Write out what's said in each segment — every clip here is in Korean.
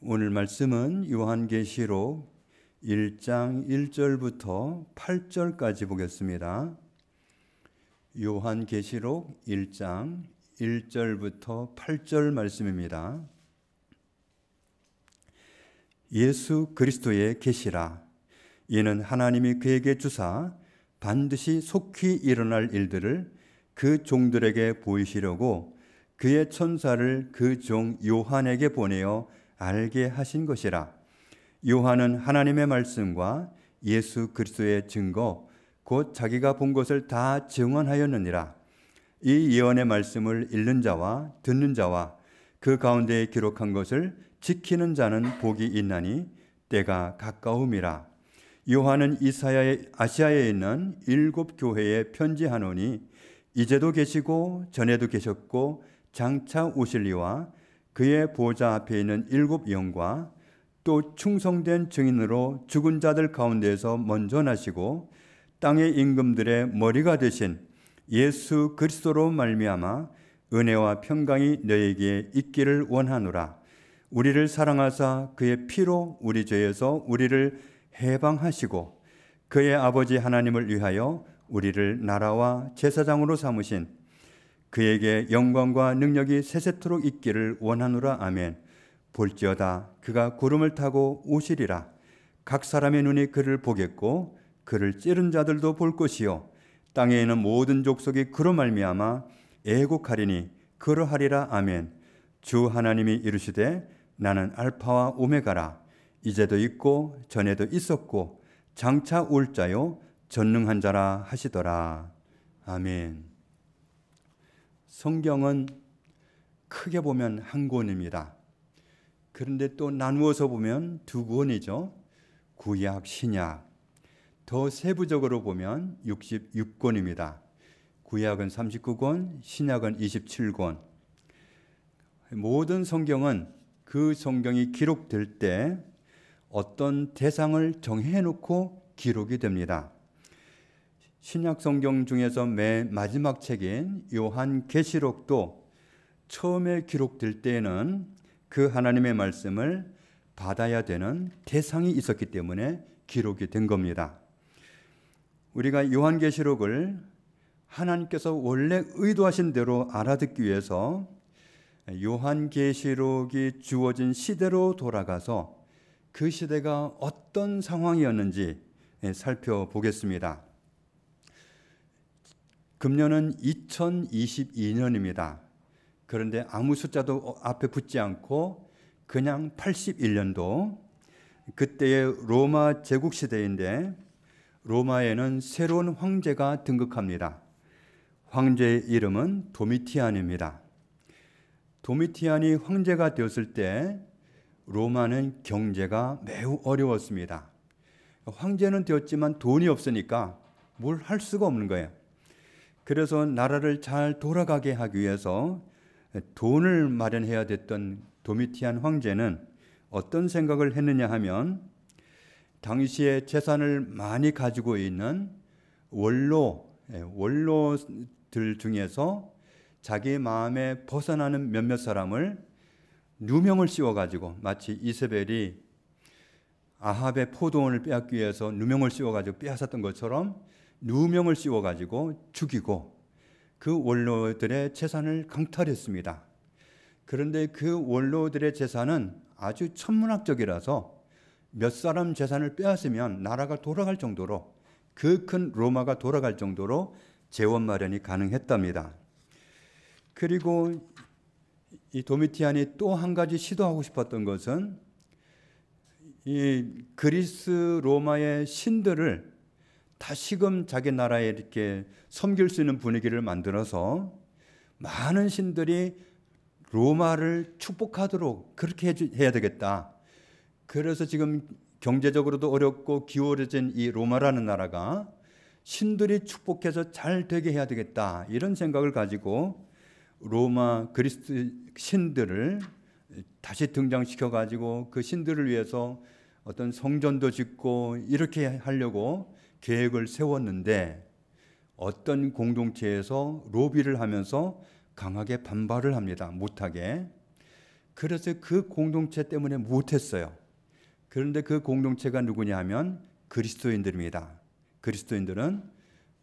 오늘 말씀은 요한계시록 1장 1절부터 8절까지 보겠습니다. 요한계시록 1장 1절부터 8절 말씀입니다. 예수 그리스도의 계시라. 이는 하나님이 그에게 주사 반드시 속히 일어날 일들을 그 종들에게 보이시려고 그의 천사를 그 종 요한에게 보내어 알게 하신 것이라. 요한은 하나님의 말씀과 예수 그리스도의 증거 곧 자기가 본 것을 다 증언하였느니라. 이 예언의 말씀을 읽는 자와 듣는 자와 그 가운데에 기록한 것을 지키는 자는 복이 있나니 때가 가까움이라. 요한은 아시아에 있는 7 교회에 편지하노니 이제도 계시고 전에도 계셨고 장차 오실리와 그의 보좌 앞에 있는 7 영과 또 충성된 증인으로 죽은 자들 가운데에서 먼저 나시고 땅의 임금들의 머리가 되신 예수 그리스도로 말미암아 은혜와 평강이 너에게 있기를 원하노라. 우리를 사랑하사 그의 피로 우리 죄에서 우리를 해방하시고 그의 아버지 하나님을 위하여 우리를 나라와 제사장으로 삼으신 그에게 영광과 능력이 세세토록 있기를 원하노라. 아멘. 볼지어다 그가 구름을 타고 오시리라. 각 사람의 눈이 그를 보겠고 그를 찌른 자들도 볼 것이요 땅에 있는 모든 족속이 그로 말미암아 애곡하리니 그러하리라. 아멘. 주 하나님이 이르시되 나는 알파와 오메가라. 이제도 있고 전에도 있었고 장차 올 자요 전능한 자라 하시더라. 아멘. 성경은 크게 보면 한 권입니다. 그런데 또 나누어서 보면 2 권이죠. 구약, 신약. 더 세부적으로 보면 66권입니다. 구약은 39권, 신약은 27권. 모든 성경은 그 성경이 기록될 때 어떤 대상을 정해놓고 기록이 됩니다. 신약 성경 중에서 맨 마지막 책인 요한계시록도 처음에 기록될 때에는 그 하나님의 말씀을 받아야 되는 대상이 있었기 때문에 기록이 된 겁니다. 우리가 요한계시록을 하나님께서 원래 의도하신 대로 알아듣기 위해서 요한계시록이 주어진 시대로 돌아가서 그 시대가 어떤 상황이었는지 살펴보겠습니다. 금년은 2022년입니다. 그런데 아무 숫자도 앞에 붙지 않고 그냥 81년도, 그때의 로마 제국 시대인데 로마에는 새로운 황제가 등극합니다. 황제의 이름은 도미티안입니다. 도미티안이 황제가 되었을 때 로마는 경제가 매우 어려웠습니다. 황제는 되었지만 돈이 없으니까 뭘 할 수가 없는 거예요. 그래서 나라를 잘 돌아가게 하기 위해서 돈을 마련해야 됐던 도미티안 황제는 어떤 생각을 했느냐 하면 당시에 재산을 많이 가지고 있는 원로들 중에서 자기 마음에 벗어나는 몇몇 사람을 누명을 씌워가지고, 마치 이세벨이 아합의 포도원을 빼앗기 위해서 누명을 씌워가지고 빼앗았던 것처럼 누명을 씌워가지고 죽이고 그 원로들의 재산을 강탈했습니다. 그런데 그 원로들의 재산은 아주 천문학적이라서 몇 사람 재산을 빼앗으면 나라가 돌아갈 정도로, 그 큰 로마가 돌아갈 정도로 재원 마련이 가능했답니다. 그리고 이 도미티안이 또 한 가지 시도하고 싶었던 것은 이 그리스 로마의 신들을 다시금 자기 나라에 이렇게 섬길 수 있는 분위기를 만들어서 많은 신들이 로마를 축복하도록 그렇게 해야 되겠다. 그래서 지금 경제적으로도 어렵고 기울어진 이 로마라는 나라가 신들이 축복해서 잘 되게 해야 되겠다, 이런 생각을 가지고 로마 그리스 신들을 다시 등장시켜 가지고 그 신들을 위해서 어떤 성전도 짓고 이렇게 하려고 계획을 세웠는데 어떤 공동체에서 로비를 하면서 강하게 반발을 합니다. 못하게. 그래서 그 공동체 때문에 못했어요. 그런데 그 공동체가 누구냐 하면 그리스도인들입니다. 그리스도인들은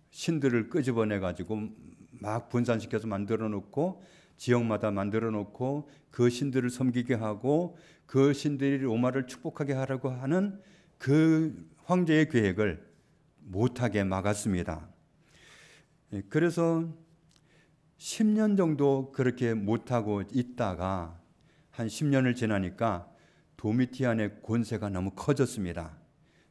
신들을 끄집어내 가지고 막 분산시켜서 만들어 놓고 지역마다 만들어 놓고 그 신들을 섬기게 하고 그 신들이 로마를 축복하게 하라고 하는 그 황제의 계획을 못하게 막았습니다. 그래서 10년 정도 그렇게 못하고 있다가 한 10년을 지나니까 도미티안의 권세가 너무 커졌습니다.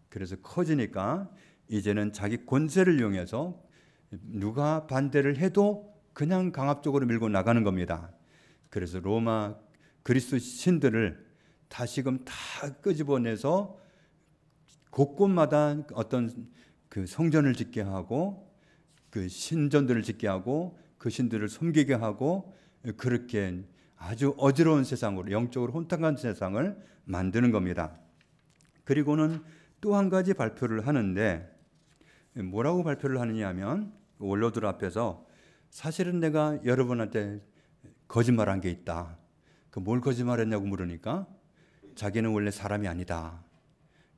그래서 커지니까 이제는 자기 권세를 이용해서 누가 반대를 해도 그냥 강압적으로 밀고 나가는 겁니다. 그래서 로마 그리스도 신들을 다시금 다 끄집어내서 곳곳마다 어떤 그 성전을 짓게 하고 그 신전들을 짓게 하고 그 신들을 섬기게 하고 그렇게 아주 어지러운 세상으로 영적으로 혼탁한 세상을 만드는 겁니다. 그리고는 또 한 가지 발표를 하는데 뭐라고 발표를 하느냐 하면 원로들 앞에서 사실은 내가 여러분한테 거짓말한 게 있다. 그 뭘 거짓말했냐고 물으니까 자기는 원래 사람이 아니다.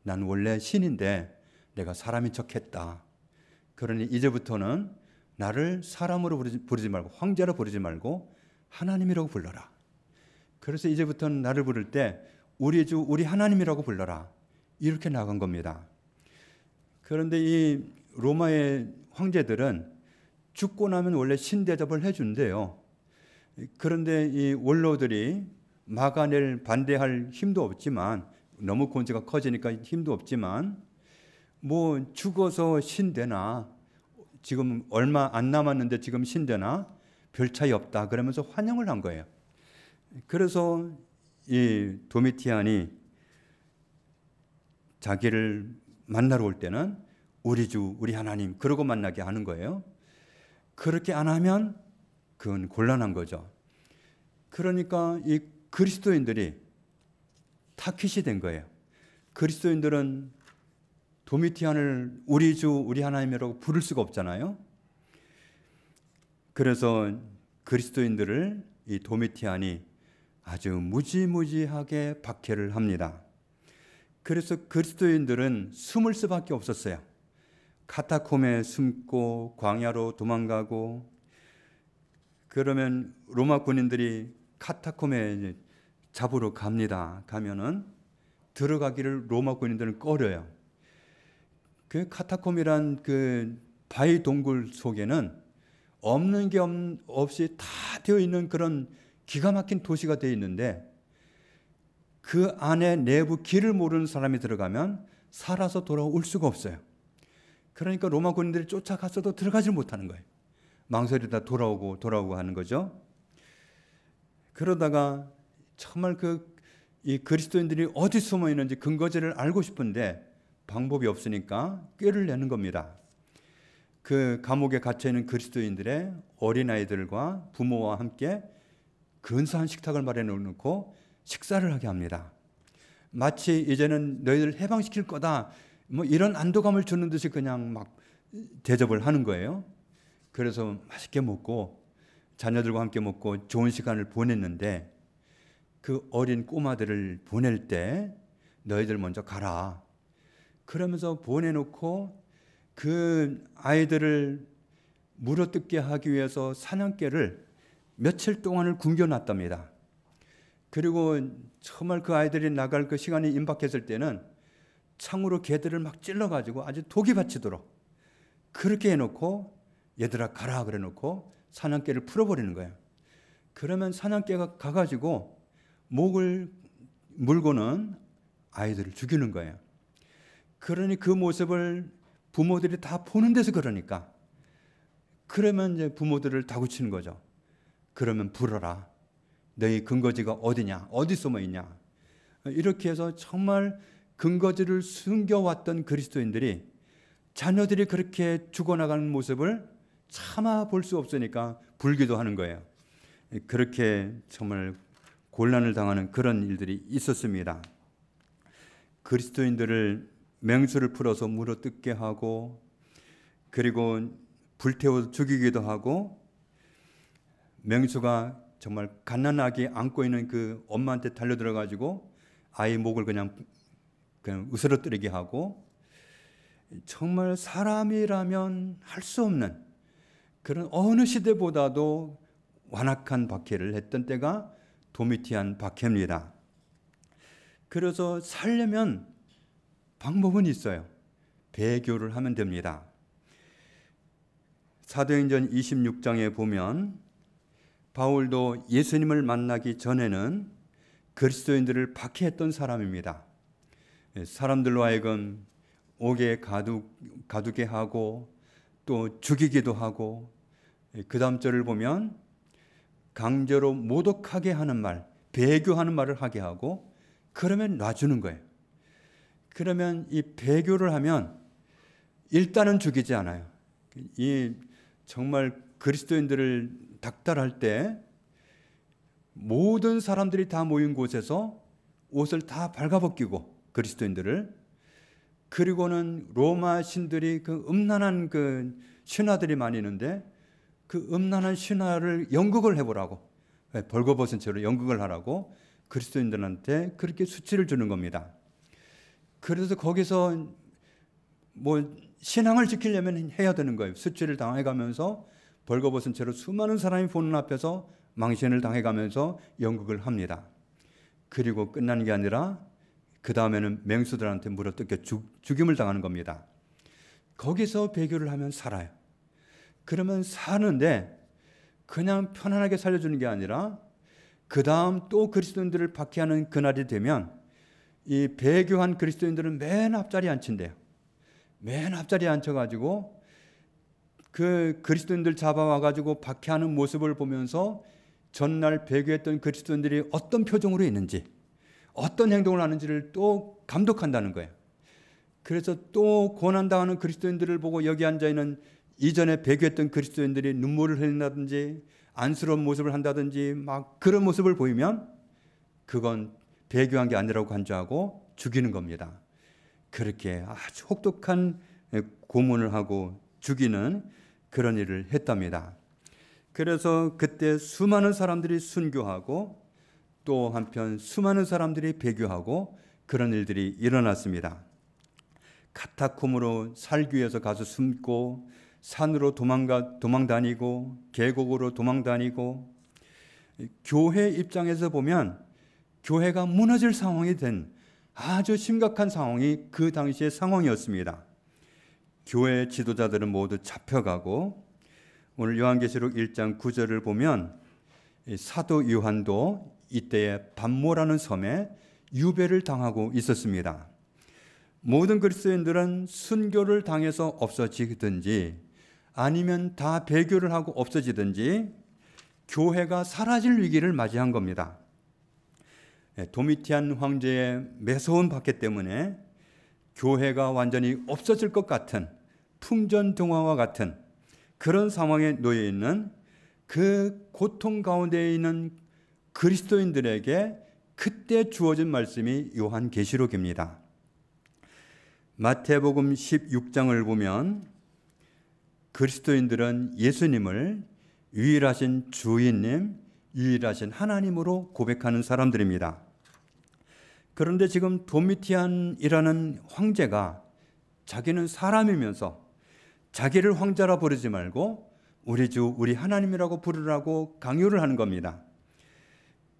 난 원래 신인데 내가 사람인 척했다. 그러니 이제부터는 나를 사람으로 부르지 말고 황제로 부르지 말고 하나님이라고 불러라. 그래서 이제부터는 나를 부를 때 우리 주 우리 하나님이라고 불러라. 이렇게 나간 겁니다. 그런데 이 로마의 황제들은 죽고 나면 원래 신 대접을 해준대요. 그런데 이 원로들이 막아낼 반대할 힘도 없지만 너무 권세가 커지니까 힘도 없지만 뭐 죽어서 신 되나 지금 얼마 안 남았는데 지금 신 되나 별 차이 없다 그러면서 환영을 한 거예요. 그래서 이 도미티안이 자기를 만나러 올 때는 우리 주 우리 하나님 그러고 만나게 하는 거예요. 그렇게 안 하면 그건 곤란한 거죠. 그러니까 이 그리스도인들이 타깃이 된 거예요. 그리스도인들은 도미티안을 우리 주 우리 하나님이라고 부를 수가 없잖아요. 그래서 그리스도인들을 이 도미티안이 아주 무지무지하게 박해를 합니다. 그래서 그리스도인들은 숨을 수밖에 없었어요. 카타콤에 숨고 광야로 도망가고 그러면 로마 군인들이 카타콤에 잡으러 갑니다. 가면은 들어가기를 로마 군인들은 꺼려요. 그 카타콤이란 그 바위 동굴 속에는 없는 게 없이 다 되어 있는 그런 기가 막힌 도시가 되어 있는데 그 안에 내부 길을 모르는 사람이 들어가면 살아서 돌아올 수가 없어요. 그러니까 로마 군인들이 쫓아갔어도 들어가지 못하는 거예요. 망설이다 돌아오고 하는 거죠. 그러다가 정말 이 그리스도인들이 어디 숨어 있는지 근거지를 알고 싶은데 방법이 없으니까 꾀를 내는 겁니다. 그 감옥에 갇혀 있는 그리스도인들의 어린아이들과 부모와 함께 근사한 식탁을 마련해 놓고 식사를 하게 합니다. 마치 이제는 너희들 해방시킬 거다 뭐 이런 안도감을 주는 듯이 그냥 막 대접을 하는 거예요. 그래서 맛있게 먹고 자녀들과 함께 먹고 좋은 시간을 보냈는데 그 어린 꼬마들을 보낼 때 너희들 먼저 가라. 그러면서 보내놓고 그 아이들을 물어뜯게 하기 위해서 사냥개를 며칠 동안을 굶겨놨답니다. 그리고 정말 그 아이들이 나갈 그 시간이 임박했을 때는 창으로 개들을 막 찔러가지고 아주 독이 받치도록 그렇게 해놓고 얘들아 가라 그래 놓고 사냥개를 풀어버리는 거예요. 그러면 사냥개가 가가지고 목을 물고는 아이들을 죽이는 거예요. 그러니 그 모습을 부모들이 다 보는 데서 그러니까 그러면 이제 부모들을 다구치는 거죠. 그러면 불어라. 너희 근거지가 어디냐? 어디 숨어 있냐? 이렇게 해서 정말 근거지를 숨겨왔던 그리스도인들이 자녀들이 그렇게 죽어나가는 모습을 참아 볼 수 없으니까 불기도 하는 거예요. 그렇게 정말 곤란을 당하는 그런 일들이 있었습니다. 그리스도인들을 맹수를 풀어서 물어뜯게 하고 그리고 불태워 죽이기도 하고 맹수가 정말 갓난아기 안고 있는 그 엄마한테 달려들어가지고 아이 목을 그냥 으스러뜨리게 하고, 정말 사람이라면 할 수 없는 그런 어느 시대보다도 완악한 박해를 했던 때가 도미티안 박해입니다. 그래서 살려면 방법은 있어요. 배교를 하면 됩니다. 사도행전 26장에 보면 바울도 예수님을 만나기 전에는 그리스도인들을 박해했던 사람입니다. 사람들로 하여금 옥에 가두게 하고 또 죽이기도 하고, 그 다음 절을 보면 강제로 모독하게 하는 말, 배교하는 말을 하게 하고, 그러면 놔주는 거예요. 그러면 이 배교를 하면 일단은 죽이지 않아요. 이 정말 그리스도인들을 닥달할 때 모든 사람들이 다 모인 곳에서 옷을 다 발가벗기고, 그리스도인들을, 그리고는 로마 신들이 그 음란한 그 신화들이 많이 있는데 그 음란한 신화를 연극을 해보라고, 벌거벗은 채로 연극을 하라고 그리스도인들한테 그렇게 수치를 주는 겁니다. 그래서 거기서 뭐 신앙을 지키려면 해야 되는 거예요. 수치를 당해가면서 벌거벗은 채로 수많은 사람이 보는 앞에서 망신을 당해가면서 연극을 합니다. 그리고 끝나는 게 아니라 그 다음에는 맹수들한테 물어뜯겨 죽임을 당하는 겁니다. 거기서 배교를 하면 살아요. 그러면 사는데 그냥 편안하게 살려주는 게 아니라 그 다음 또 그리스도인들을 박해하는 그날이 되면 이 배교한 그리스도인들은 맨 앞자리에 앉힌대요. 맨 앞자리에 앉혀가지고 그 그리스도인들 잡아와가지고 박해하는 모습을 보면서 전날 배교했던 그리스도인들이 어떤 표정으로 있는지, 어떤 행동을 하는지를 또 감독한다는 거예요. 그래서 또 고난당하는 그리스도인들을 보고 여기 앉아있는 이전에 배교했던 그리스도인들이 눈물을 흘린다든지 안쓰러운 모습을 한다든지 막 그런 모습을 보이면 그건 배교한 게 아니라고 간주하고 죽이는 겁니다. 그렇게 아주 혹독한 고문을 하고 죽이는 그런 일을 했답니다. 그래서 그때 수많은 사람들이 순교하고 또 한편 수많은 사람들이 배교하고 그런 일들이 일어났습니다. 카타콤으로 살기 위해서 가서 숨고, 산으로 도망 다니고, 계곡으로 도망 다니고, 교회 입장에서 보면 교회가 무너질 상황이 된 아주 심각한 상황이 그 당시의 상황이었습니다. 교회 지도자들은 모두 잡혀가고, 오늘 요한계시록 1장 9절을 보면 사도 요한도 이때에 반모라는 섬에 유배를 당하고 있었습니다. 모든 그리스도인들은 순교를 당해서 없어지든지 아니면 다 배교를 하고 없어지든지 교회가 사라질 위기를 맞이한 겁니다. 도미티안 황제의 매서운 박해 때문에 교회가 완전히 없어질 것 같은 풍전등화와 같은 그런 상황에 놓여 있는 그 고통 가운데 있는 그리스도인들에게 그때 주어진 말씀이 요한계시록입니다. 마태복음 16장을 보면 그리스도인들은 예수님을 유일하신 주인님, 유일하신 하나님으로 고백하는 사람들입니다. 그런데 지금 도미티안이라는 황제가 자기는 사람이면서 자기를 황제라 부르지 말고 우리 주, 우리 하나님이라고 부르라고 강요를 하는 겁니다.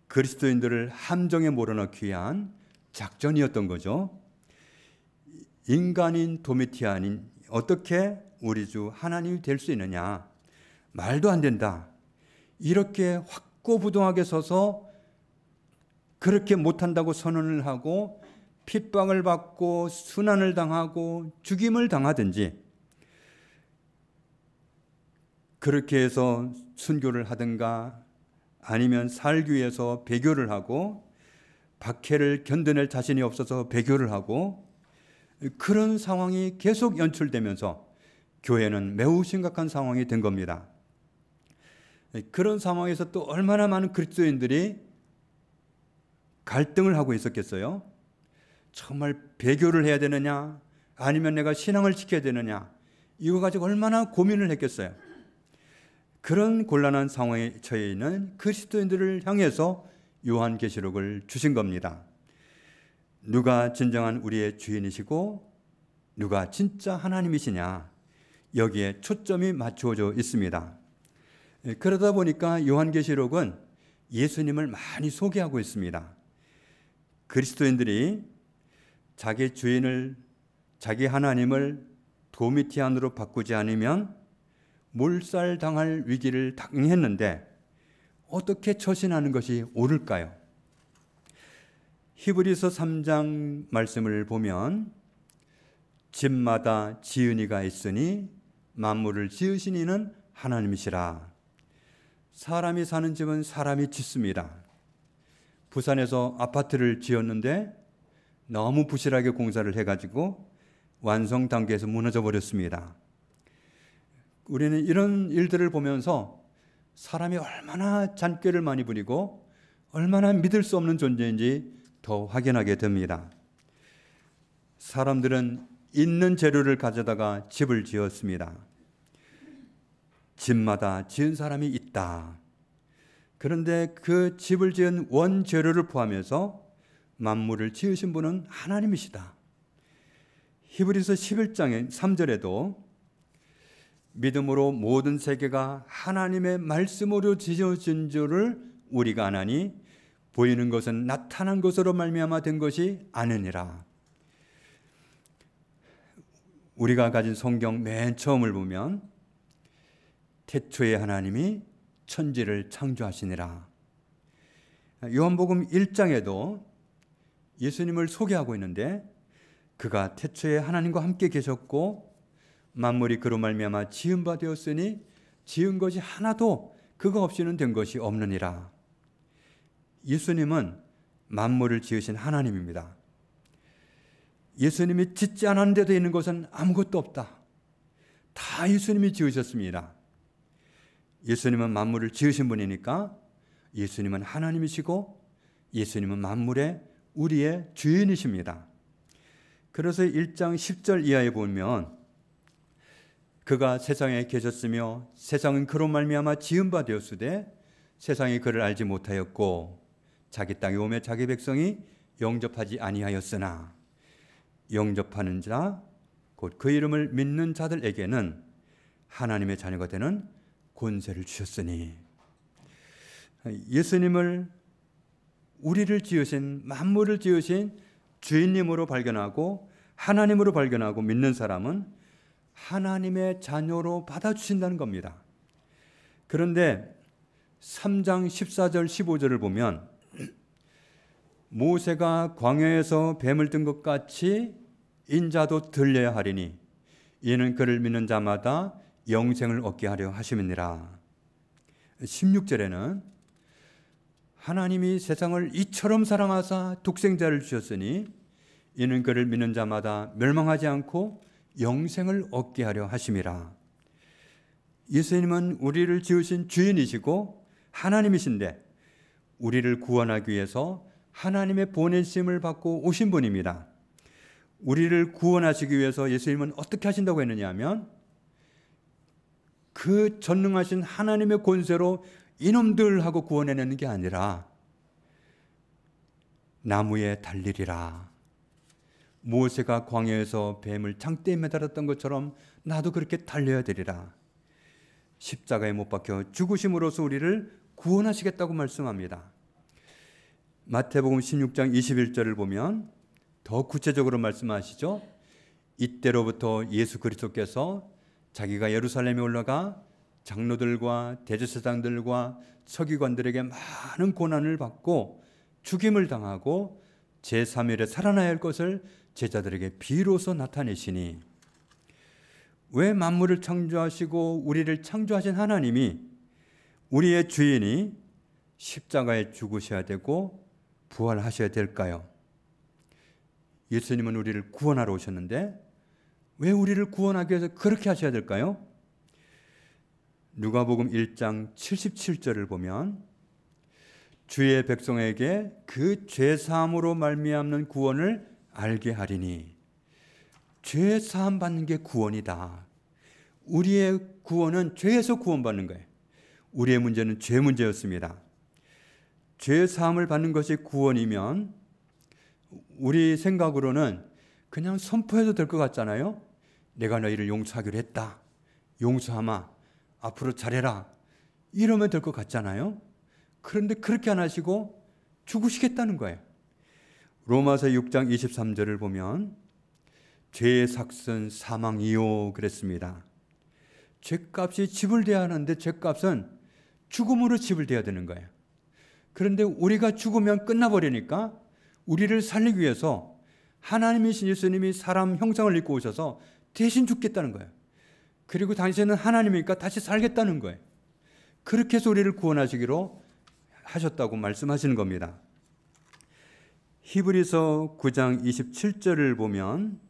그리스도인들을 함정에 몰아넣기 위한 작전이었던 거죠. 인간인 도미티안인 어떻게 우리 주 하나님이 될 수 있느냐? 말도 안 된다. 이렇게 확고부동하게 서서 그렇게 못한다고 선언을 하고 핍박을 받고 순환을 당하고 죽임을 당하든지 그렇게 해서 순교를 하든가 아니면 살기 위해서 배교를 하고 박해를 견뎌낼 자신이 없어서 배교를 하고 그런 상황이 계속 연출되면서 교회는 매우 심각한 상황이 된 겁니다. 그런 상황에서 또 얼마나 많은 그리스도인들이 갈등을 하고 있었겠어요? 정말 배교를 해야 되느냐 아니면 내가 신앙을 지켜야 되느냐 이거 가지고 얼마나 고민을 했겠어요. 그런 곤란한 상황에 처해 있는 그리스도인들을 향해서 요한계시록을 주신 겁니다. 누가 진정한 우리의 주인이시고 누가 진짜 하나님이시냐, 여기에 초점이 맞추어져 있습니다. 그러다 보니까 요한계시록은 예수님을 많이 소개하고 있습니다. 그리스도인들이 자기 주인을, 자기 하나님을 도미티안으로 바꾸지 않으면 몰살당할 위기를 당했는데 어떻게 처신하는 것이 옳을까요? 히브리서 3장 말씀을 보면 집마다 지은이가 있으니 만물을 지으신 이는 하나님이시라. 사람이 사는 집은 사람이 짓습니다. 부산에서 아파트를 지었는데 너무 부실하게 공사를 해가지고 완성 단계에서 무너져 버렸습니다. 우리는 이런 일들을 보면서 사람이 얼마나 잔꾀를 많이 부리고 얼마나 믿을 수 없는 존재인지 더 확인하게 됩니다. 사람들은 있는 재료를 가져다가 집을 지었습니다. 집마다 지은 사람이 있다. 그런데 그 집을 지은 원재료를 포함해서 만물을 지으신 분은 하나님이시다. 히브리서 11장의 3절에도 믿음으로 모든 세계가 하나님의 말씀으로 지어진 줄을 우리가 아나니 보이는 것은 나타난 것으로 말미암아 된 것이 아니니라. 우리가 가진 성경 맨 처음을 보면 태초에 하나님이 천지를 창조하시니라. 요한복음 1장에도 예수님을 소개하고 있는데 그가 태초에 하나님과 함께 계셨고 만물이 그로 말미암아 지은 바 되었으니 지은 것이 하나도 그가 없이는 된 것이 없느니라. 예수님은 만물을 지으신 하나님입니다. 예수님이 짓지 않았는데도 있는 것은 아무것도 없다. 다 예수님이 지으셨습니다. 예수님은 만물을 지으신 분이니까 예수님은 하나님이시고 예수님은 만물의 우리의 주인이십니다. 그래서 1장 10절 이하에 보면 그가 세상에 계셨으며 세상은 그로 말미암아 지은 바 되었으되 세상이 그를 알지 못하였고 자기 땅에 오매 자기 백성이 영접하지 아니하였으나 영접하는 자 곧 그 이름을 믿는 자들에게는 하나님의 자녀가 되는 권세를 주셨으니, 예수님을 우리를 지으신 만물을 지으신 주인님으로 발견하고 하나님으로 발견하고 믿는 사람은 하나님의 자녀로 받아주신다는 겁니다. 그런데 3장 14절 15절을 보면 모세가 광야에서 뱀을 든 것 같이 인자도 들려야 하리니 이는 그를 믿는 자마다 영생을 얻게 하려 하심이니라. 16절에는 하나님이 세상을 이처럼 사랑하사 독생자를 주셨으니 이는 그를 믿는 자마다 멸망하지 않고 영생을 얻게 하려 하심이라. 예수님은 우리를 지으신 주인이시고 하나님이신데 우리를 구원하기 위해서 하나님의 보내심을 받고 오신 분입니다. 우리를 구원하시기 위해서 예수님은 어떻게 하신다고 했느냐 하면 그 전능하신 하나님의 권세로 이놈들 하고 구원해내는 게 아니라 나무에 달리리라. 모세가 광야에서 뱀을 장대에 매달았던 것처럼 나도 그렇게 달려야 되리라. 십자가에 못 박혀 죽으심으로써 우리를 구원하시겠다고 말씀합니다. 마태복음 16장 21절을 보면 더 구체적으로 말씀하시죠. 이때로부터 예수 그리스도께서 자기가 예루살렘에 올라가 장로들과 대제사장들과 서기관들에게 많은 고난을 받고 죽임을 당하고 제3일에 살아나야 할 것을 제자들에게 비로소 나타내시니, 왜 만물을 창조하시고 우리를 창조하신 하나님이 우리의 주인이 십자가에 죽으셔야 되고 부활하셔야 될까요? 예수님은 우리를 구원하러 오셨는데 왜 우리를 구원하기 위해서 그렇게 하셔야 될까요? 누가복음 1장 77절을 보면 주의 백성에게 그 죄사함으로 말미암는 구원을 알게 하리니, 죄사함 받는 게 구원이다. 우리의 구원은 죄에서 구원받는 거예요. 우리의 문제는 죄 문제였습니다. 죄 사함을 받는 것이 구원이면 우리 생각으로는 그냥 선포해도 될 것 같잖아요. 내가 너희를 용서하기로 했다. 용서하마. 앞으로 잘해라. 이러면 될 것 같잖아요. 그런데 그렇게 안 하시고 죽으시겠다는 거예요. 로마서 6장 23절을 보면 죄의 삭은 사망이요 그랬습니다. 죄값이 지불돼야 하는데 죄값은 죽음으로 지불돼야 되는 거예요. 그런데 우리가 죽으면 끝나버리니까 우리를 살리기 위해서 하나님이신 예수님이 사람 형상을 입고 오셔서 대신 죽겠다는 거예요. 그리고 당신은 하나님이니까 다시 살겠다는 거예요. 그렇게 해서 우리를 구원하시기로 하셨다고 말씀하시는 겁니다. 히브리서 9장 27절을 보면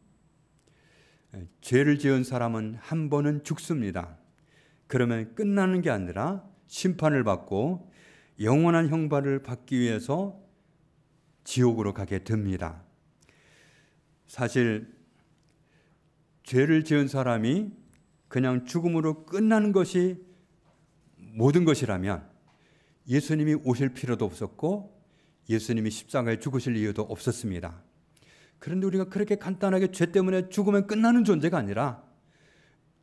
죄를 지은 사람은 한 번은 죽습니다. 그러면 끝나는 게 아니라 심판을 받고 영원한 형벌을 받기 위해서 지옥으로 가게 됩니다. 사실 죄를 지은 사람이 그냥 죽음으로 끝나는 것이 모든 것이라면 예수님이 오실 필요도 없었고 예수님이 십자가에 죽으실 이유도 없었습니다. 그런데 우리가 그렇게 간단하게 죄 때문에 죽으면 끝나는 존재가 아니라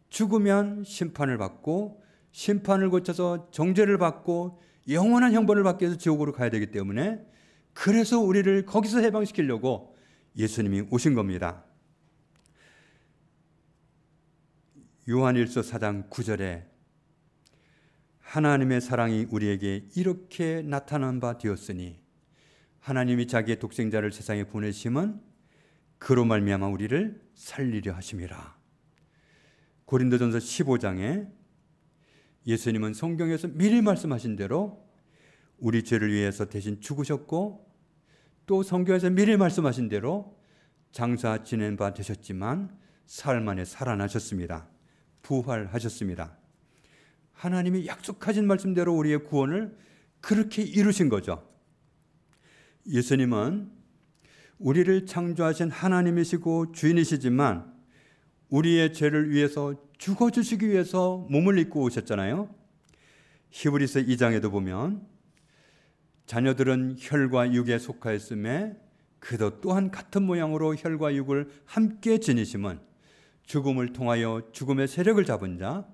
죽으면 심판을 받고 심판을 거쳐서 정죄를 받고 영원한 형벌을 받기 위해서 지옥으로 가야 되기 때문에 그래서 우리를 거기서 해방시키려고 예수님이 오신 겁니다. 요한일서 4장 9절에 하나님의 사랑이 우리에게 이렇게 나타난 바 되었으니 하나님이 자기의 독생자를 세상에 보내심은 그로 말미암아 우리를 살리려 하심이라. 고린도전서 15장에 예수님은 성경에서 미리 말씀하신 대로 우리 죄를 위해서 대신 죽으셨고 또 성경에서 미리 말씀하신 대로 장사 지낸 바 되셨지만 사흘 만에 살아나셨습니다. 부활하셨습니다. 하나님이 약속하신 말씀대로 우리의 구원을 그렇게 이루신 거죠. 예수님은 우리를 창조하신 하나님이시고 주인이시지만 우리의 죄를 위해서 죽어주시기 위해서 몸을 입고 오셨잖아요. 히브리서 2장에도 보면 자녀들은 혈과 육에 속하였음에 그도 또한 같은 모양으로 혈과 육을 함께 지니심은 죽음을 통하여 죽음의 세력을 잡은 자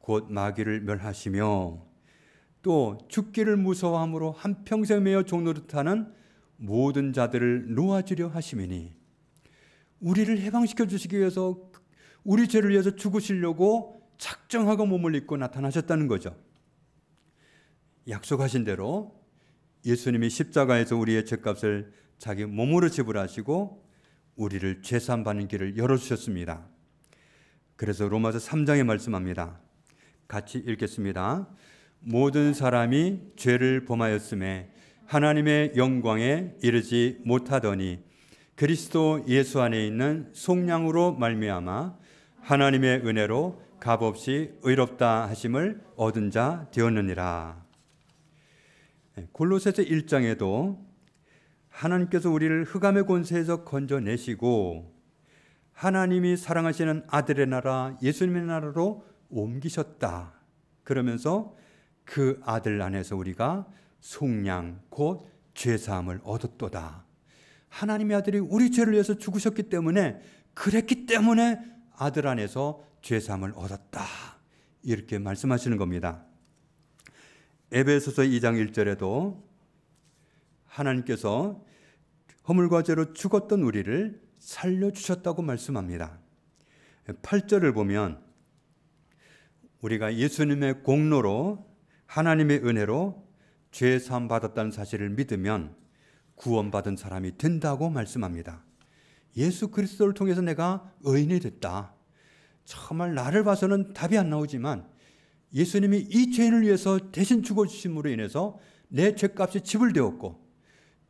곧 마귀를 멸하시며 또 죽기를 무서워함으로 한평생 매여 종노릇하는 모든 자들을 놓아주려 하심이니 우리를 해방시켜 주시기 위해서 우리 죄를 위해서 죽으시려고 작정하고 몸을 입고 나타나셨다는 거죠. 약속하신 대로 예수님이 십자가에서 우리의 죄값을 자기 몸으로 지불하시고 우리를 죄사함 받는 길을 열어주셨습니다. 그래서 로마서 3장에 말씀합니다. 같이 읽겠습니다. 모든 사람이 죄를 범하였음에 하나님의 영광에 이르지 못하더니 그리스도 예수 안에 있는 속량으로 말미암아 하나님의 은혜로 값없이 의롭다 하심을 얻은 자 되었느니라. 골로새서 1장에도 하나님께서 우리를 흑암의 권세에서 건져내시고 하나님이 사랑하시는 아들의 나라 예수님의 나라로 옮기셨다. 그러면서 그 아들 안에서 우리가 속량 곧 죄사함을 얻었도다. 하나님의 아들이 우리 죄를 위해서 죽으셨기 때문에 그랬기 때문에 아들 안에서 죄사함을 얻었다. 이렇게 말씀하시는 겁니다. 에베소서 2장 1절에도 하나님께서 허물과 죄로 죽었던 우리를 살려주셨다고 말씀합니다. 8절을 보면 우리가 예수님의 공로로 하나님의 은혜로 죄 사함 받았다는 사실을 믿으면 구원받은 사람이 된다고 말씀합니다. 예수 그리스도를 통해서 내가 의인이 됐다. 정말 나를 봐서는 답이 안 나오지만 예수님이 이 죄인을 위해서 대신 죽어주심으로 인해서 내 죄값이 지불되었고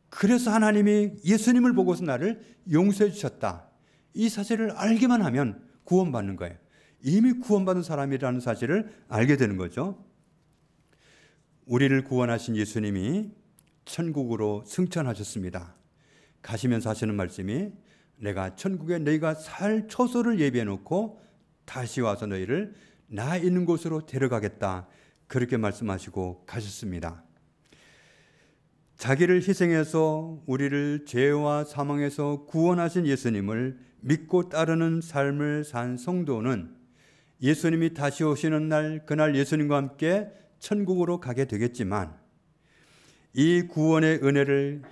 그래서 하나님이 예수님을 보고서 나를 용서해 주셨다. 이 사실을 알기만 하면 구원받는 거예요. 이미 구원받은 사람이라는 사실을 알게 되는 거죠. 우리를 구원하신 예수님이 천국으로 승천하셨습니다. 가시면서 하시는 말씀이 내가 천국에 너희가 살 처소를 예비해 놓고 다시 와서 너희를 나 있는 곳으로 데려가겠다. 그렇게 말씀하시고 가셨습니다. 자기를 희생해서 우리를 죄와 사망에서 구원하신 예수님을 믿고 따르는 삶을 산 성도는 예수님이 다시 오시는 날, 그날 예수님과 함께 천국으로 가게 되겠지만, 이 구원의 은혜를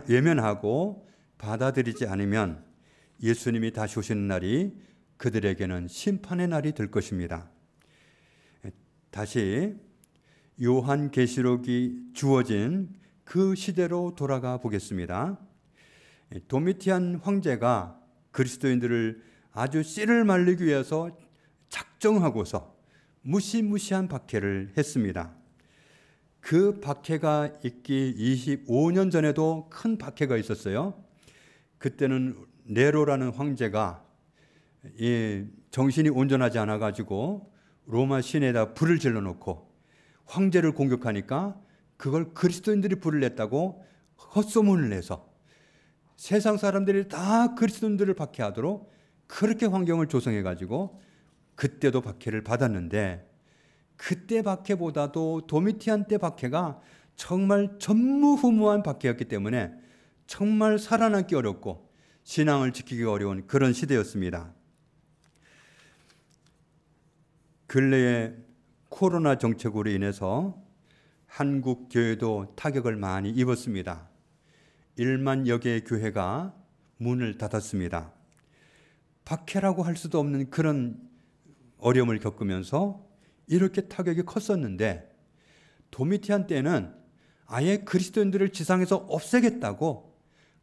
외면하고 받아들이지 않으면 예수님이 다시 오시는 날이 그들에게는 심판의 날이 될 것입니다. 다시 요한계시록이 주어진 그 시대로 돌아가 보겠습니다. 도미티안 황제가 그리스도인들을 아주 씨를 말리기 위해서 작정하고서 무시무시한 박해를 했습니다. 그 박해가 있기 25년 전에도 큰 박해가 있었어요. 그때는 네로라는 황제가 정신이 온전하지 않아가지고 로마 시내에다 불을 질러놓고 황제를 공격하니까 그걸 그리스도인들이 불을 냈다고 헛소문을 내서 세상 사람들이 다 그리스도인들을 박해하도록 그렇게 환경을 조성해가지고 그때도 박해를 받았는데, 그때 박해보다도 도미티안 때 박해가 정말 전무후무한 박해였기 때문에 정말 살아남기 어렵고 신앙을 지키기 어려운 그런 시대였습니다. 근래에 코로나 정책으로 인해서 한국 교회도 타격을 많이 입었습니다. 1만여 개의 교회가 문을 닫았습니다. 박해라고 할 수도 없는 그런 어려움을 겪으면서 이렇게 타격이 컸었는데, 도미티안 때는 아예 그리스도인들을 지상에서 없애겠다고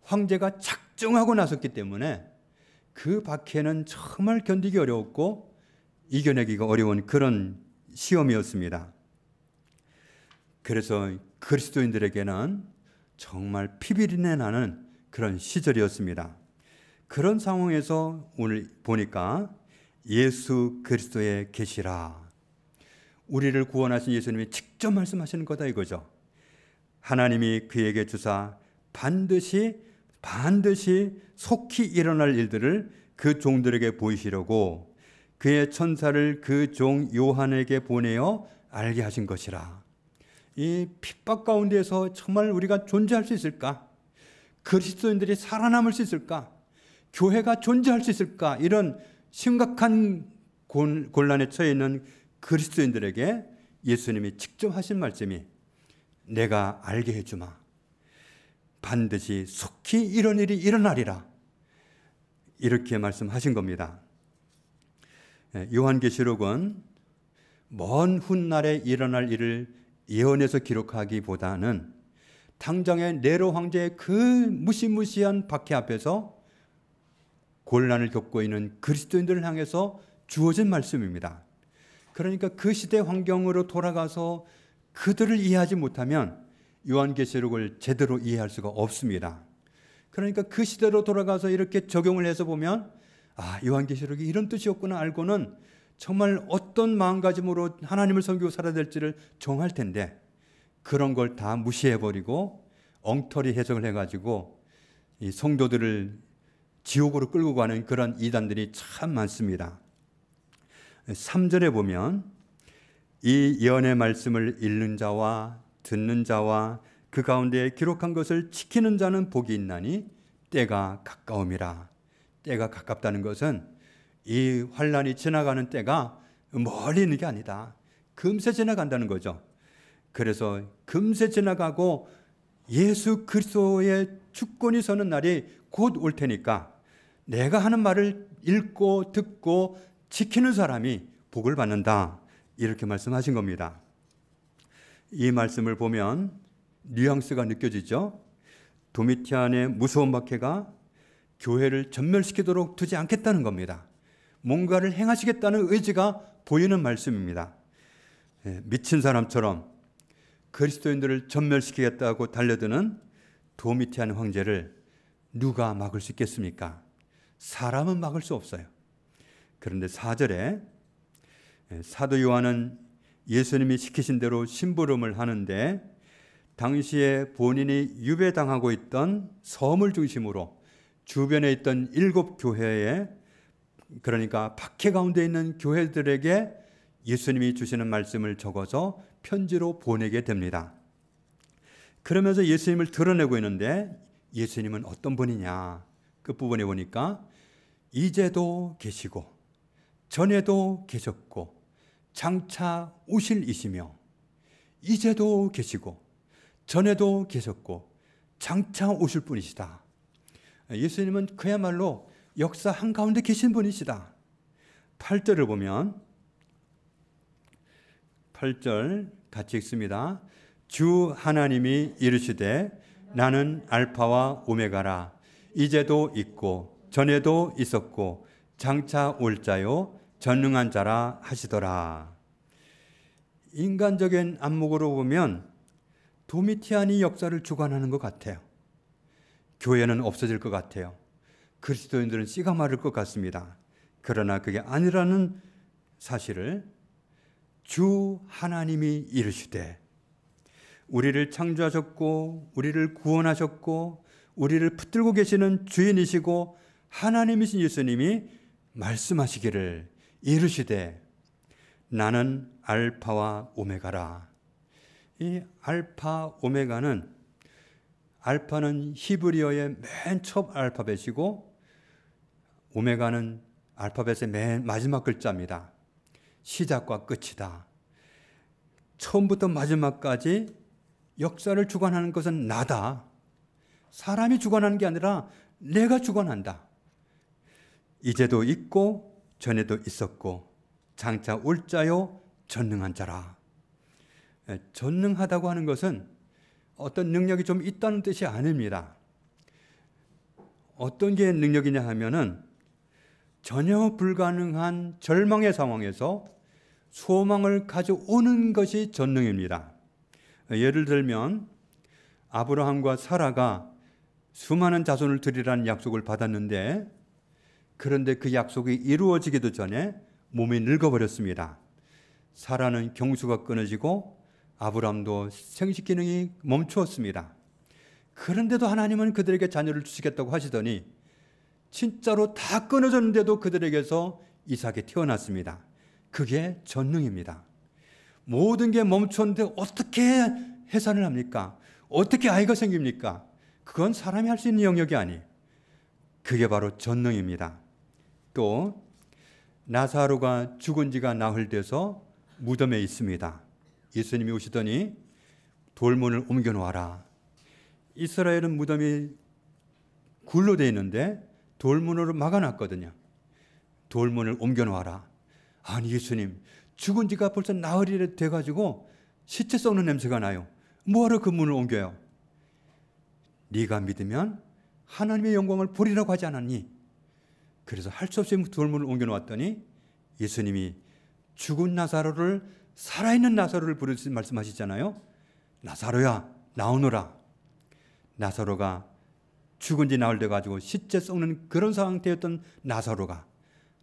황제가 작정하고 나섰기 때문에 그 박해는 정말 견디기 어려웠고 이겨내기가 어려운 그런 시험이었습니다. 그래서 그리스도인들에게는 정말 피비린내 나는 그런 시절이었습니다. 그런 상황에서 오늘 보니까 예수 그리스도의 계시라, 우리를 구원하신 예수님이 직접 말씀하시는 거다 이거죠. 하나님이 그에게 주사 반드시 속히 일어날 일들을 그 종들에게 보이시려고 그의 천사를 그 종 요한에게 보내어 알게 하신 것이라. 이 핍박 가운데에서 정말 우리가 존재할 수 있을까? 그리스도인들이 살아남을 수 있을까? 교회가 존재할 수 있을까? 이런 심각한 곤란에 처해 있는 그리스도인들에게 예수님이 직접 하신 말씀이 내가 알게 해주마. 반드시 속히 이런 일이 일어나리라. 이렇게 말씀하신 겁니다. 요한계시록은 먼 훗날에 일어날 일을 예언해서 기록하기보다는 당장의 네로 황제의 그 무시무시한 박해 앞에서 곤란을 겪고 있는 그리스도인들을 향해서 주어진 말씀입니다. 그러니까 그 시대 환경으로 돌아가서 그들을 이해하지 못하면 요한계시록을 제대로 이해할 수가 없습니다. 그러니까 그 시대로 돌아가서 이렇게 적용을 해서 보면 요한계시록이 이런 뜻이었구나 알고는 정말 어떤 마음가짐으로 하나님을 섬기고 살아야 될지를 정할 텐데, 그런 걸 다 무시해버리고 엉터리 해석을 해가지고 이 성도들을 지옥으로 끌고 가는 그런 이단들이 참 많습니다. 3절에 보면 이 예언의 말씀을 읽는 자와 듣는 자와 그 가운데 기록한 것을 지키는 자는 복이 있나니 때가 가까움이라. 때가 가깝다는 것은 이 환란이 지나가는 때가 멀리 있는 게 아니다. 금세 지나간다는 거죠. 그래서 금세 지나가고 예수 그리스도의 주권이 서는 날이 곧 올 테니까 내가 하는 말을 읽고 듣고 지키는 사람이 복을 받는다. 이렇게 말씀하신 겁니다. 이 말씀을 보면 뉘앙스가 느껴지죠. 도미티안의 무서운 박해가 교회를 전멸시키도록 두지 않겠다는 겁니다. 뭔가를 행하시겠다는 의지가 보이는 말씀입니다. 미친 사람처럼 그리스도인들을 전멸시키겠다고 달려드는 도미티안 황제를 누가 막을 수 있겠습니까? 사람은 막을 수 없어요. 그런데 4절에 사도 요한은 예수님이 시키신 대로 심부름을 하는데, 당시에 본인이 유배당하고 있던 섬을 중심으로 주변에 있던 7 교회에, 그러니까 박해 가운데 있는 교회들에게 예수님이 주시는 말씀을 적어서 편지로 보내게 됩니다. 그러면서 예수님을 드러내고 있는데 예수님은 어떤 분이냐? 끝부분에 보니까 이제도 계시고 전에도 계셨고 장차 오실 이시며, 이제도 계시고 전에도 계셨고 장차 오실 분이시다. 예수님은 그야말로 역사 한가운데 계신 분이시다. 8절을 보면 8절 같이 읽습니다. 주 하나님이 이르시되 나는 알파와 오메가라. 이제도 있고 전에도 있었고 장차 올 자요 전능한 자라 하시더라. 인간적인 안목으로 보면 도미티안이 역사를 주관하는 것 같아요. 교회는 없어질 것 같아요. 그리스도인들은 씨가 마를 것 같습니다. 그러나 그게 아니라는 사실을 주 하나님이 이르시되, 우리를 창조하셨고 우리를 구원하셨고 우리를 붙들고 계시는 주인이시고 하나님이신 예수님이 말씀하시기를 이르시되 나는 알파와 오메가라. 이 알파 오메가는, 알파는 히브리어의 맨 첫 알파벳이고 오메가는 알파벳의 맨 마지막 글자입니다. 시작과 끝이다. 처음부터 마지막까지 역사를 주관하는 것은 나다. 사람이 주관하는 게 아니라 내가 주관한다. 이제도 있고 전에도 있었고 장차 올 자요 전능한 자라. 전능하다고 하는 것은 어떤 능력이 좀 있다는 뜻이 아닙니다. 어떤 게 능력이냐 하면은 전혀 불가능한 절망의 상황에서 소망을 가져오는 것이 전능입니다. 예를 들면 아브라함과 사라가 수많은 자손을 드리라는 약속을 받았는데, 그런데 그 약속이 이루어지기도 전에 몸이 늙어버렸습니다. 사라는 경수가 끊어지고 아브라함도 생식 기능이 멈추었습니다. 그런데도 하나님은 그들에게 자녀를 주시겠다고 하시더니 진짜로 다 끊어졌는데도 그들에게서 이삭이 태어났습니다. 그게 전능입니다. 모든 게 멈췄는데 어떻게 해산을 합니까? 어떻게 아이가 생깁니까? 그건 사람이 할 수 있는 영역이 아니에요. 그게 바로 전능입니다. 또 나사로가 죽은 지가 나흘 돼서 무덤에 있습니다. 예수님이 오시더니 돌문을 옮겨 놓아라. 이스라엘은 무덤이 굴로 되어 있는데 돌문으로 막아놨거든요. 돌문을 옮겨 놓아라. 아니 예수님, 죽은 지가 벌써 나흘이 돼가지고 시체 썩는 냄새가 나요. 뭐하러 그 문을 옮겨요? 네가 믿으면 하나님의 영광을 보리라고 하지 않았니? 그래서 할 수 없이 돌문을 옮겨 놓았더니 예수님이 죽은 나사로를, 살아있는 나사로를 부르시 말씀하시잖아요. 나사로야 나오너라. 나사로가 죽은 지 나흘 돼가지고 시체 썩는 그런 상태였던 나사로가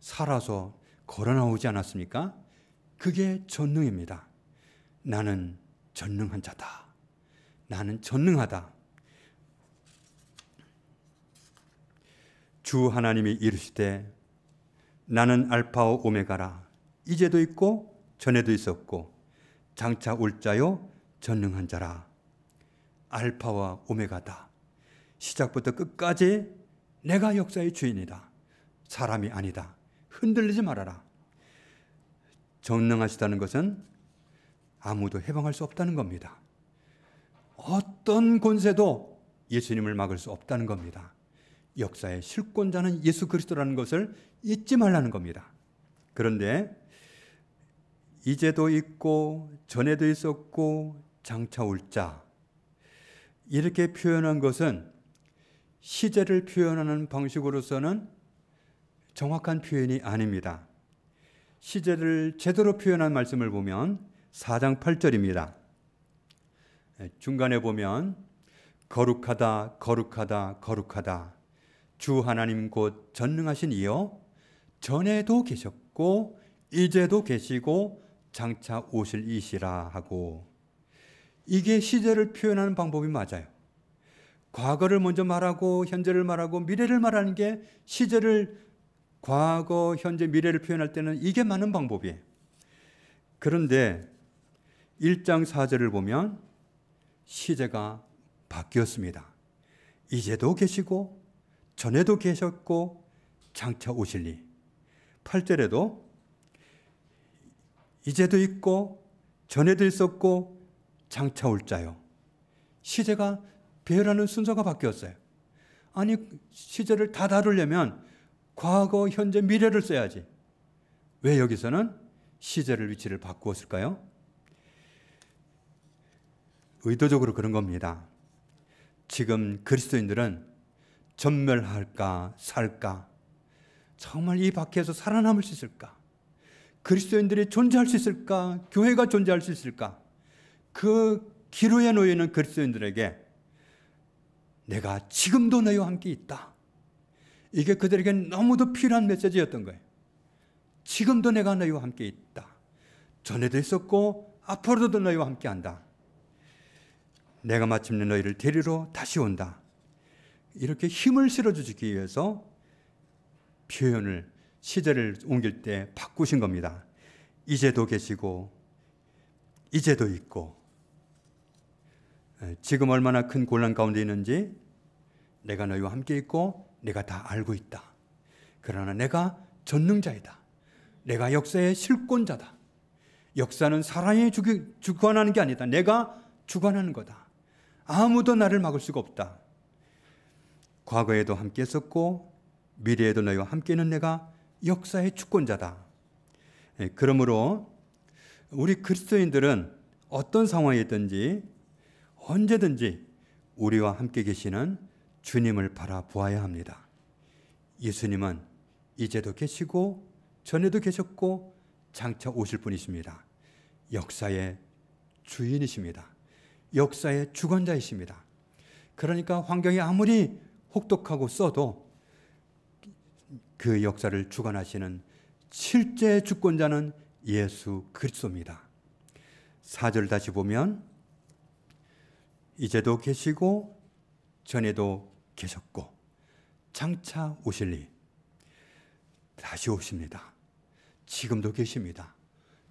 살아서 걸어 나오지 않았습니까? 그게 전능입니다. 나는 전능한 자다. 나는 전능하다. 주 하나님이 이르시되 나는 알파와 오메가라. 이제도 있고 전에도 있었고 장차 올 자요 전능한 자라. 알파와 오메가다. 시작부터 끝까지 내가 역사의 주인이다. 사람이 아니다. 흔들리지 말아라. 전능하시다는 것은 아무도 해방할 수 없다는 겁니다. 어떤 권세도 예수님을 막을 수 없다는 겁니다. 역사의 실권자는 예수 그리스도라는 것을 잊지 말라는 겁니다. 그런데 이제도 있고 전에도 있었고 장차 올 자, 이렇게 표현한 것은 시제를 표현하는 방식으로서는 정확한 표현이 아닙니다. 시제를 제대로 표현한 말씀을 보면 4장 8절입니다. 중간에 보면 거룩하다 거룩하다 거룩하다 주 하나님 곧 전능하신 이여 전에도 계셨고 이제도 계시고 장차 오실 이시라 하고, 이게 시제를 표현하는 방법이 맞아요. 과거를 먼저 말하고 현재를 말하고 미래를 말하는 게 시제를, 과거, 현재, 미래를 표현할 때는 이게 맞는 방법이에요. 그런데 1장 4절을 보면 시제가 바뀌었습니다. 이제도 계시고 전에도 계셨고 장차 오실리. 8절에도 이제도 있고 전에도 있었고 장차 올 자요. 시제가 배열하는 순서가 바뀌었어요. 아니, 시제를 다 다루려면 과거, 현재, 미래를 써야지. 왜 여기서는 시제를 위치를 바꾸었을까요? 의도적으로 그런 겁니다. 지금 그리스도인들은 전멸할까 살까? 정말 이 밖에서 살아남을 수 있을까? 그리스도인들이 존재할 수 있을까? 교회가 존재할 수 있을까? 그 기로에 놓여 있는 그리스도인들에게 내가 지금도 너희와 함께 있다. 이게 그들에게 너무도 필요한 메시지였던 거예요. 지금도 내가 너희와 함께 있다. 전에도 있었고 앞으로도 너희와 함께 한다. 내가 마침내 너희를 데리러 다시 온다. 이렇게 힘을 실어주기 위해서 표현을, 시제를 옮길 때 바꾸신 겁니다. 이제도 계시고 이제도 있고. 지금 얼마나 큰 곤란 가운데 있는지 내가 너희와 함께 있고 내가 다 알고 있다. 그러나 내가 전능자이다. 내가 역사의 실권자다. 역사는 사람이 주관하는 게 아니다. 내가 주관하는 거다. 아무도 나를 막을 수가 없다. 과거에도 함께 했었고 미래에도 너희와 함께 있는 내가 역사의 주권자다. 그러므로 우리 그리스도인들은 어떤 상황에 있든지 언제든지 우리와 함께 계시는 주님을 바라보아야 합니다. 예수님은 이제도 계시고 전에도 계셨고 장차 오실 분이십니다. 역사의 주인이십니다. 역사의 주관자이십니다. 그러니까 환경이 아무리 혹독하고 써도 그 역사를 주관하시는 실제 주권자는 예수 그리스도입니다. 4절 다시 보면 이제도 계시고 전에도 계셨고 장차 오실리. 다시 오십니다. 지금도 계십니다.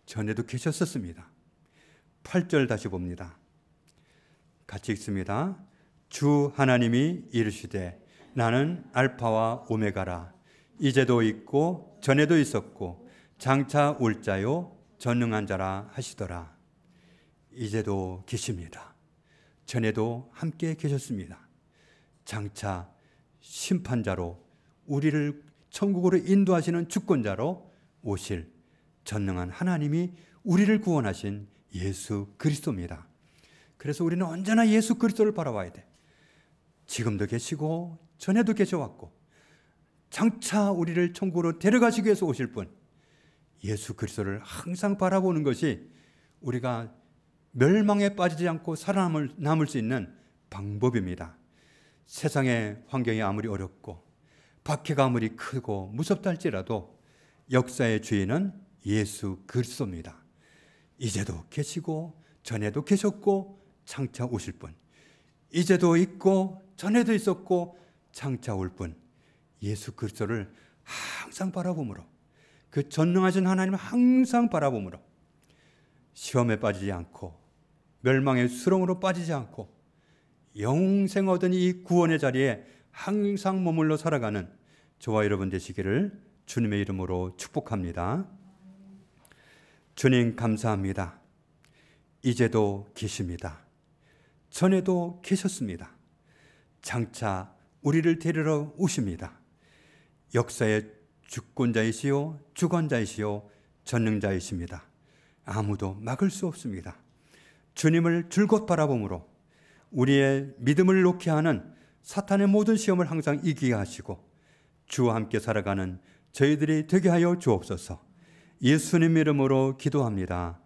전에도 계셨었습니다. 8절 다시 봅니다. 같이 읽습니다. 주 하나님이 이르시되 나는 알파와 오메가라. 이제도 있고 전에도 있었고 장차 올 자요 전능한 자라 하시더라. 이제도 계십니다. 전에도 함께 계셨습니다. 장차 심판자로 우리를 천국으로 인도하시는 주권자로 오실 전능한 하나님이 우리를 구원하신 예수 그리스도입니다. 그래서 우리는 언제나 예수 그리스도를 바라봐야 돼. 지금도 계시고 전에도 계셔왔고 장차 우리를 천국으로 데려가시기 위해서 오실 분 예수 그리스도를 항상 바라보는 것이 우리가 멸망에 빠지지 않고 살아남을 수 있는 방법입니다. 세상의 환경이 아무리 어렵고 박해가 아무리 크고 무섭다 할지라도 역사의 주인은 예수 그리스도입니다. 이제도 계시고 전에도 계셨고 장차 오실 분, 이제도 있고 전에도 있었고 장차 올 분 예수 그리스도를 항상 바라보므로, 그 전능하신 하나님을 항상 바라보므로 시험에 빠지지 않고 멸망의 수렁으로 빠지지 않고 영생 얻은 이 구원의 자리에 항상 머물러 살아가는 저와 여러분 되시기를 주님의 이름으로 축복합니다. 주님 감사합니다. 이제도 계십니다. 전에도 계셨습니다. 장차 우리를 데리러 오십니다. 역사의 주권자이시요 주관자이시요 전능자이십니다. 아무도 막을 수 없습니다. 주님을 줄곧 바라보므로 우리의 믿음을 놓게 하는 사탄의 모든 시험을 항상 이기게 하시고 주와 함께 살아가는 저희들이 되게 하여 주옵소서. 예수님 이름으로 기도합니다.